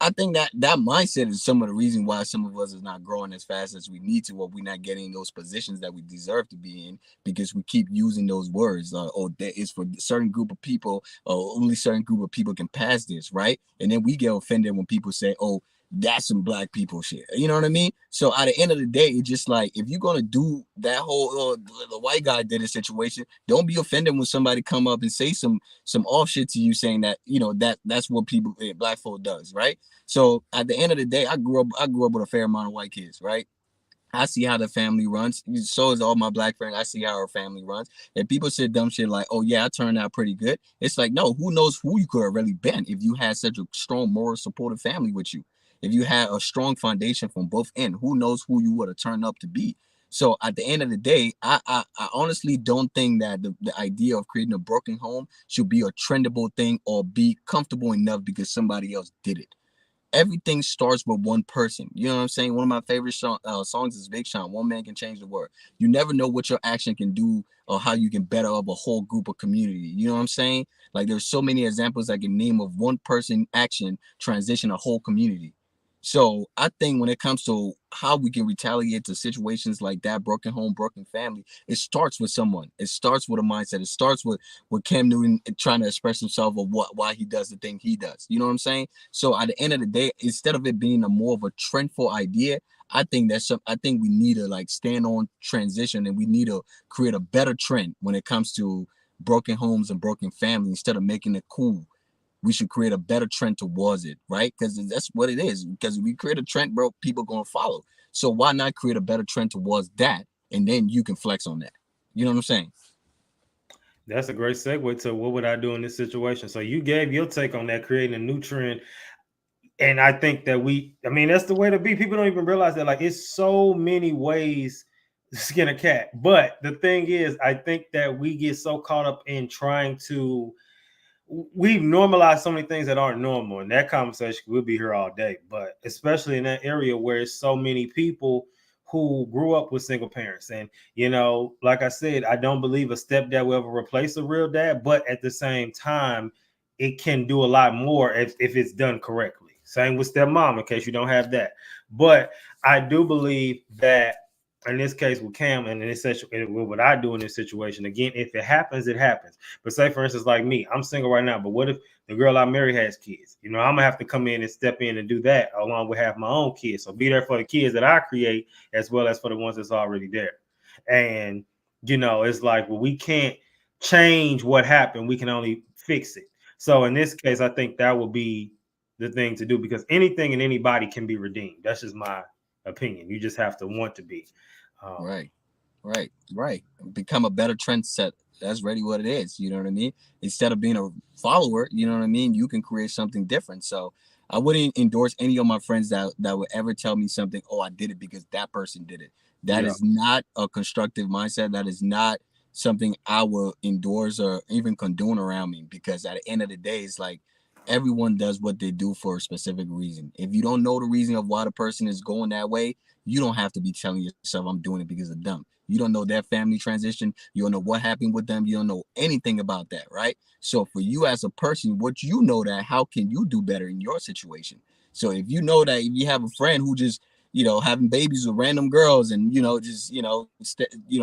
I think that mindset is some of the reason why some of us is not growing as fast as we need to, or we're not getting those positions that we deserve to be in, because we keep using those words. Oh, that is for a certain group of people, or only certain group of people can pass this, right? And then we get offended when people say, oh, that's some black people shit. You know what I mean? So at the end of the day, it's just like, if you're gonna do that whole the white guy did a situation, don't be offended when somebody come up and say some off shit to you, saying that, you know, that's what people, black folk does, right? So at the end of the day, I grew up with a fair amount of white kids, right? I see how the family runs. So is all my black friends. I see how our family runs. And people say dumb shit like, oh, yeah, I turned out pretty good. It's like, no, who knows who you could have really been if you had such a strong, moral, supportive family with you. If you had a strong foundation from both ends, who knows who you would have turned up to be. So at the end of the day, I honestly don't think that the idea of creating a broken home should be a trendable thing or be comfortable enough because somebody else did it. Everything starts with one person. You know what I'm saying? One of my favorite songs is Big Sean, One Man Can Change the World. You never know what your action can do or how you can better up a whole group of community. You know what I'm saying? Like, there's so many examples I can name of one person action transition a whole community. So I think when it comes to how we can retaliate to situations like that, broken home, broken family, it starts with someone. It starts with a mindset. It starts with Cam Newton trying to express himself of why he does the thing he does. You know what I'm saying? So at the end of the day, instead of it being a more of a trendful idea, I think we need to like stand on transition, and we need to create a better trend when it comes to broken homes and broken families. Instead of making it cool, we should create a better trend towards it, right? Because that's what it is. Because if we create a trend, bro, people gonna follow. So why not create a better trend towards that, and then you can flex on that? You know what I'm saying? That's a great segue to what would I do in this situation. So you gave your take on that, creating a new trend. And I think that that's the way to be. People don't even realize that, like, it's so many ways to skin a cat. But the thing is, I think that we get so caught up in trying to, we've normalized so many things that aren't normal. And that conversation, we'll be here all day. But especially in that area where it's so many people who grew up with single parents. And, you know, like I said, I don't believe a stepdad will ever replace a real dad, but at the same time, it can do a lot more if it's done correctly. Same with stepmom, in case you don't have that. But I do believe that in this case with Cam and in this situation, what I do in this situation, again, if it happens, it happens. But say, for instance, like me, I'm single right now, but what if the girl I marry has kids? You know, I'm gonna have to come in and step in and do that along with have my own kids. So be there for the kids that I create as well as for the ones that's already there. And, you know, it's like, well, we can't change what happened. We can only fix it. So in this case, I think that would be the thing to do, because anything and anybody can be redeemed. That's just my opinion. You just have to want to be. Right. Become a better trendsetter. That's really what it is. You know what I mean? Instead of being a follower, you know what I mean? You can create something different. So I wouldn't endorse any of my friends that would ever tell me something, oh, I did it because that person did it. That is not a constructive mindset. That is not something I will endorse or even condone around me, because at the end of the day, it's like everyone does what they do for a specific reason. If you don't know the reason of why the person is going that way, you don't have to be telling yourself, I'm doing it because of them. You don't know their family transition. You don't know what happened with them. You don't know anything about that, right? So for you as a person, what you know, that how can you do better in your situation? So if you know that if you have a friend who just, you know, having babies with random girls and, you know, just, you know,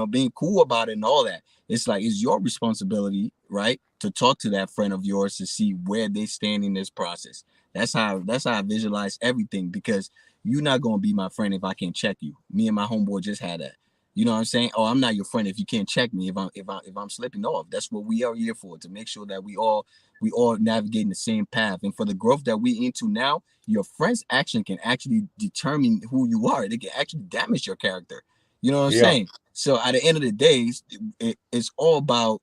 being cool about it and all that, it's like, it's your responsibility, right, to talk to that friend of yours to see where they stand in this process. That's how I visualize everything, because you're not going to be my friend if I can't check you. Me and my homeboy just had that. You know what I'm saying? Oh, I'm not your friend if you can't check me if I'm slipping off. That's what we are here for, to make sure that we all navigating the same path. And for the growth that we into now, your friend's action can actually determine who you are. They can actually damage your character. You know what I'm saying? So at the end of the day, it's all about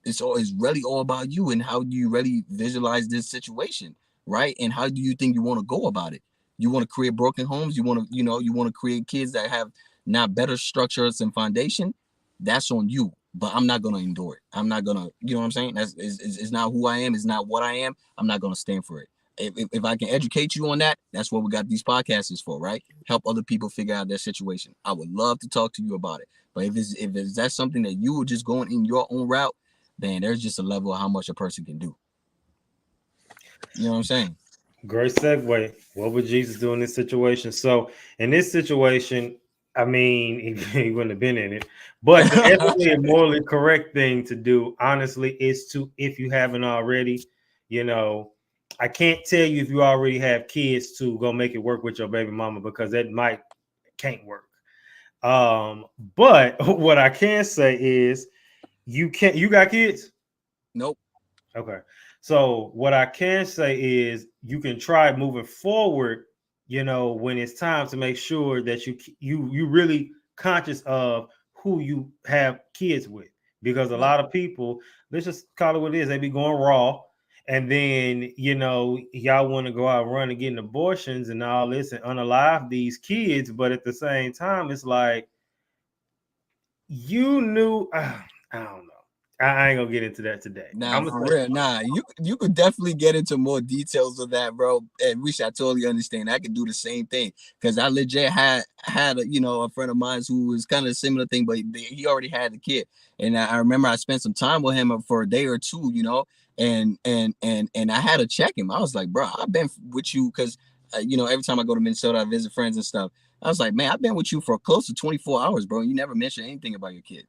it's really all about you and how do you really visualize this situation, right? And how do you think you want to go about it? You want to create broken homes? You want to, you want to create kids that have not better structures and foundation? That's on you. But I'm not gonna endure it. I'm not gonna, you know what I'm saying? That's it's not who I am. It's not what I am. I'm not gonna stand for it. If I can educate you on that, that's what we got these podcasts for, right? Help other people figure out their situation. I would love to talk to you about it. But if that's something that you were just going in your own route, then there's just a level of how much a person can do. You know what I'm saying? Great segue. What would Jesus do in this situation? So in this situation, I mean, he wouldn't have been in it. But the ethically and morally correct thing to do, honestly, is to, if you haven't already, you know, I can't tell you if you already have kids to go make it work with your baby mama, because that can't work. But what I can say is you got kids? Nope. Okay. So what I can say is you can try moving forward, you know, when it's time, to make sure that you really conscious of who you have kids with, because a lot of people, let's just call it what it is, they be going raw, and then, you know, y'all want to go out and run and get abortions and all this and unalive these kids, but at the same time, it's like you knew. I don't know. I ain't gonna get into that today. Nah, for real. Nah, you could definitely get into more details of that, bro. And which I totally understand. I could do the same thing, because I legit had a friend of mine who was kind of a similar thing, but he already had the kid. And I remember I spent some time with him for a day or two, and I had to check him. I was like, bro, I've been with you because every time I go to Minnesota, I visit friends and stuff. I was like, man, I've been with you for close to 24 hours, bro. You never mentioned anything about your kid.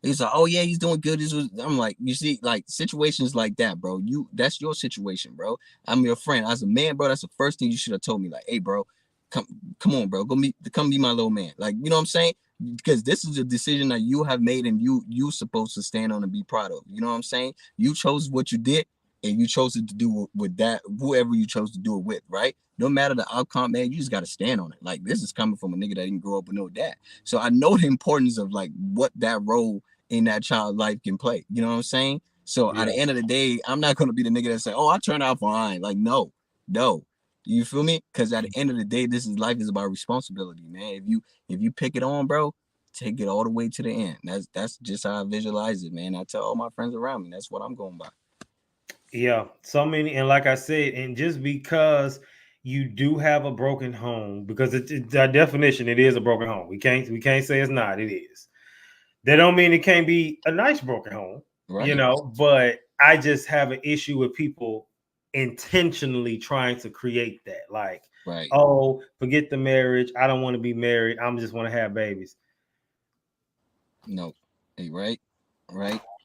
He's like, oh yeah, he's doing good. I'm like, you see, like situations like that, bro. That's your situation, bro. I'm your friend. As a man, bro, that's the first thing you should have told me. Like, hey, bro, come on, bro, come be my little man. Like, you know what I'm saying? Because this is a decision that you have made and you supposed to stand on and be proud of. You know what I'm saying? You chose what you did, and you chose to do with that, whoever you chose to do it with, right? No matter the outcome, man, you just got to stand on it. Like, this is coming from a nigga that didn't grow up with no dad. So I know the importance of like what that role in that child's life can play. You know what I'm saying? So at the end of the day, I'm not going to be the nigga that say, oh, I turned out fine. Like, no. You feel me? Because at the end of the day, life is about responsibility, man. If you pick it on, bro, take it all the way to the end. That's just how I visualize it, man. I tell all my friends around me, that's what I'm going by. Yeah, so many, and like I said, and just because you do have a broken home, because by definition, it is a broken home. We can't say it's not. It is. That don't mean it can't be a nice broken home, Right. But I just have an issue with people intentionally trying to create that. Like, right. Oh, forget the marriage. I don't want to be married. I just want to have babies. No, right.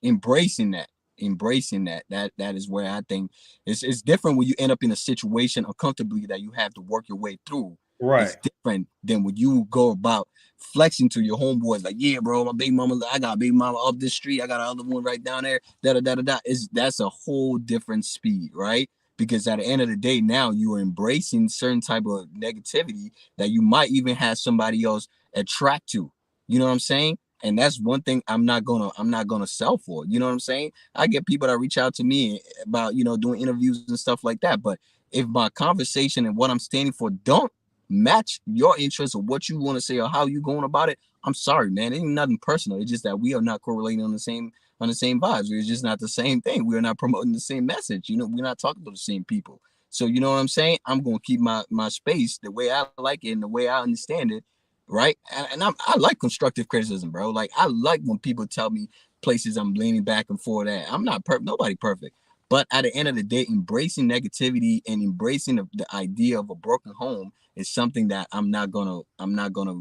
Embracing that. That is where I think it's different when you end up in a situation uncomfortably that you have to work your way through. Right. It's different than when you go about flexing to your homeboys like, yeah, bro, my baby mama, I got a baby mama up this street, I got another one right down there. That's a whole different speed, right? Because at the end of the day, now you are embracing certain type of negativity that you might even have somebody else attract to. You know what I'm saying? And that's one thing I'm not gonna sell for. You know what I'm saying? I get people that reach out to me about, doing interviews and stuff like that. But if my conversation and what I'm standing for don't match your interests or what you want to say or how you going about it, I'm sorry, man. It ain't nothing personal. It's just that we are not correlating on the same vibes. We're just not the same thing. We're not promoting the same message. We're not talking to the same people. So you know what I'm saying? I'm gonna keep my space the way I like it and the way I understand it, right? And I like constructive criticism, bro. Like, I like when people tell me places I'm leaning back and forth at. I'm not perfect. Nobody perfect. But at the end of the day, embracing negativity and embracing the idea of a broken home is something that I'm not gonna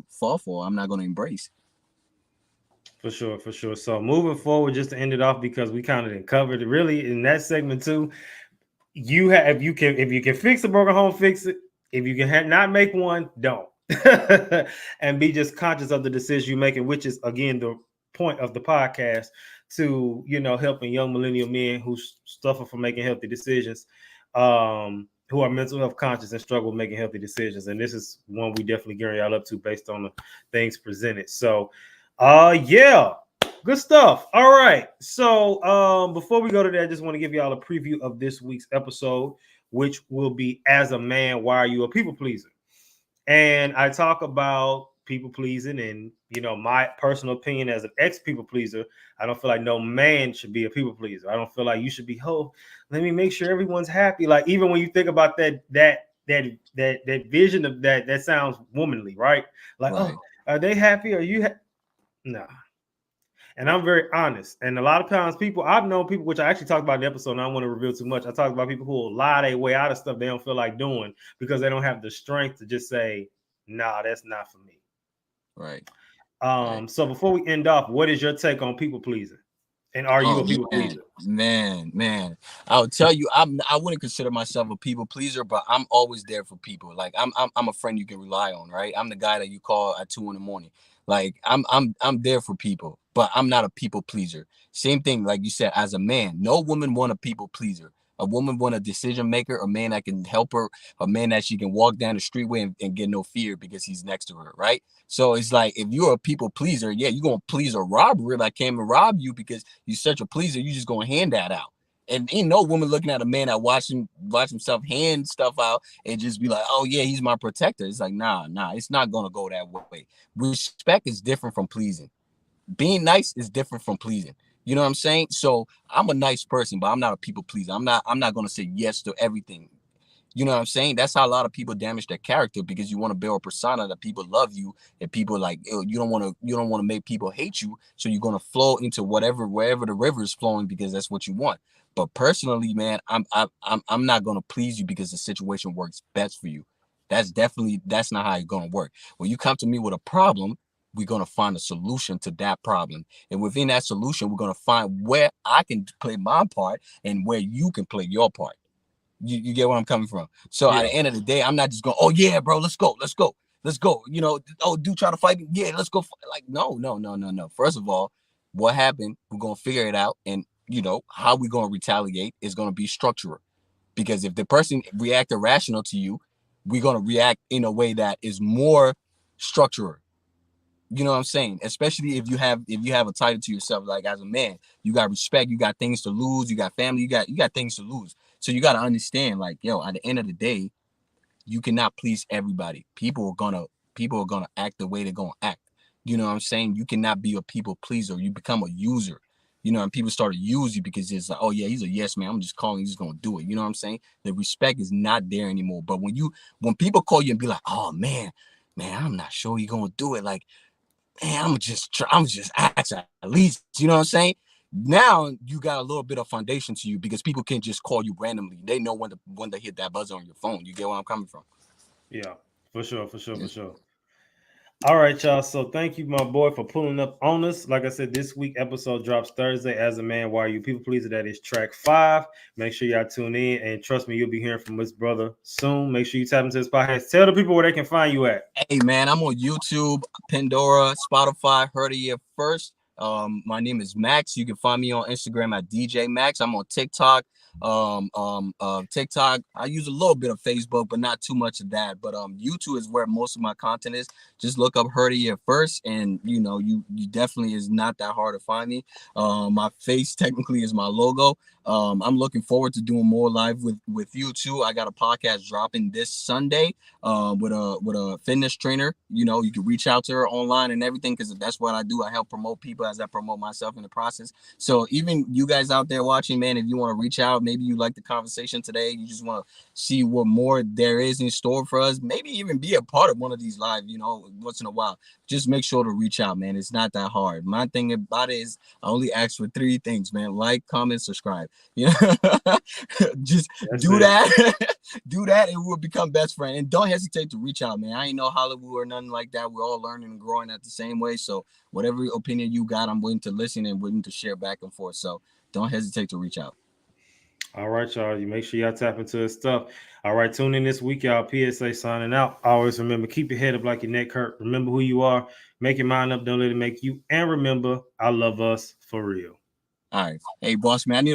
fall for. I'm not gonna embrace. For sure. So moving forward, just to end it off, because we kind of covered it really in that segment too. If you can fix a broken home, fix it. If you can not make one, don't. And be just conscious of the decisions you're making, which is again the point of the podcast, to helping young millennial men who suffer from making healthy decisions, who are mental health conscious and struggle with making healthy decisions. And this is one we definitely gearing y'all up to based on the things presented. So yeah, good stuff. All right. So before we go to that, I just want to give y'all a preview of this week's episode, which will be As a Man, Why Are You a People Pleaser? And I talk about people pleasing and, my personal opinion as an ex-people pleaser. I don't feel like no man should be a people pleaser. I don't feel like you should be, let me make sure everyone's happy. Like, even when you think about that vision of that sounds womanly, right? Like, right. are they happy? Are you Nah. And I'm very honest. And a lot of times I've known people, which I actually talked about in the episode, and I don't want to reveal too much. I talked about people who will lie their way out of stuff they don't feel like doing because they don't have the strength to just say, nah, that's not for me. Right. So before we end off, what is your take on people pleasing? And are you a people pleaser? Man, I'll tell you, I wouldn't consider myself a people pleaser, but I'm always there for people. Like, I'm a friend you can rely on, right? I'm the guy that you call at 2 a.m. Like, I'm there for people, but I'm not a people pleaser. Same thing, like you said, as a man, no woman want a people pleaser. A woman want a decision maker, a man that can help her, a man that she can walk down the streetway and get no fear because he's next to her, right? So it's like, if you're a people pleaser, yeah, you're gonna please a robber that came and robbed you because you're such a pleaser. You just gonna hand that out. And ain't no woman looking at a man that watch himself hand stuff out and just be like, oh yeah, he's my protector. It's like, nah, it's not gonna go that way. Respect is different from pleasing. Being nice is different from pleasing. You know what I'm saying? So I'm a nice person, but I'm not a people pleaser. I'm not gonna say yes to everything. You know what I'm saying? That's how a lot of people damage their character, because you want to build a persona that people love you and people like, you don't want to make people hate you. So you're going to flow into wherever the river is flowing because that's what you want. But personally, man, I'm not going to please you because the situation works best for you. That's not how it's going to work. When you come to me with a problem, we're going to find a solution to that problem. And within that solution, we're going to find where I can play my part and where you can play your part. You get where I'm coming from. So at the end of the day, I'm not just going, oh yeah, bro, let's go. Oh, dude, try to fight me. Yeah, let's go. Like, no. First of all, what happened? We're gonna figure it out, and how we gonna retaliate is gonna be structural. Because if the person react irrational to you, we're gonna react in a way that is more structural. You know what I'm saying? Especially if you have a title to yourself, like as a man, you got respect, you got things to lose, you got family, you got things to lose. So you got to understand, like, yo, at the end of the day, you cannot please everybody. People are gonna act the way they're gonna act. You know what I'm saying? You cannot be a people pleaser. You become a user. you know, and people start to use you because it's like, oh yeah, he's a yes man. I'm just calling, he's just gonna do it. You know what I'm saying? The respect is not there anymore. But when people call you and be like, oh man, I'm not sure you're gonna do it. Like, man, I'm just ask at least. You know what I'm saying? Now you got a little bit of foundation to you because people can just call you randomly. They know when to hit that buzzer on your phone. You get where I'm coming from? Yeah, for sure. All right, y'all. So thank you, my boy, for pulling up on us. Like I said, this week episode drops Thursday. As a Man, Why Are You People Pleaser? That is track 5. Make sure y'all tune in, and trust me, you'll be hearing from this brother soon. Make sure you tap into this podcast. Tell the people where they can find you at. Hey man, I'm on YouTube, Pandora, Spotify. Heard it here first. My name is Max. You can find me on Instagram at DJ Max. I'm on TikTok. TikTok. I use a little bit of Facebook, but not too much of that. But YouTube is where most of my content is. Just look up Heard It Here First, and you know, you definitely is not that hard to find me. My face technically is my logo. I'm looking forward to doing more live with you too. I got a podcast dropping this Sunday with a fitness trainer. You know, you can reach out to her online and everything because that's what I do. I help promote people as I promote myself in the process. So even you guys out there watching, man, if you want to reach out, maybe you like the conversation today, you just want to see what more there is in store for us, maybe even be a part of one of these live, you know, once in a while, just make sure to reach out, man. It's not that hard. My thing about it is I only ask for 3 things, man: like, comment, subscribe. You know, just do that. Do that and we'll become best friends. And don't hesitate to reach out, man. I ain't no Hollywood or nothing like that. We're all learning and growing at the same way. So whatever opinion you got, I'm willing to listen and willing to share back and forth. So don't hesitate to reach out. All right, y'all. You make sure y'all tap into his stuff. All right, tune in this week, y'all. PSA signing out. Always remember, keep your head up like your neck hurt. Remember who you are. Make your mind up. Don't let it make you. And remember, I love us for real. All right. Hey, boss man, I need a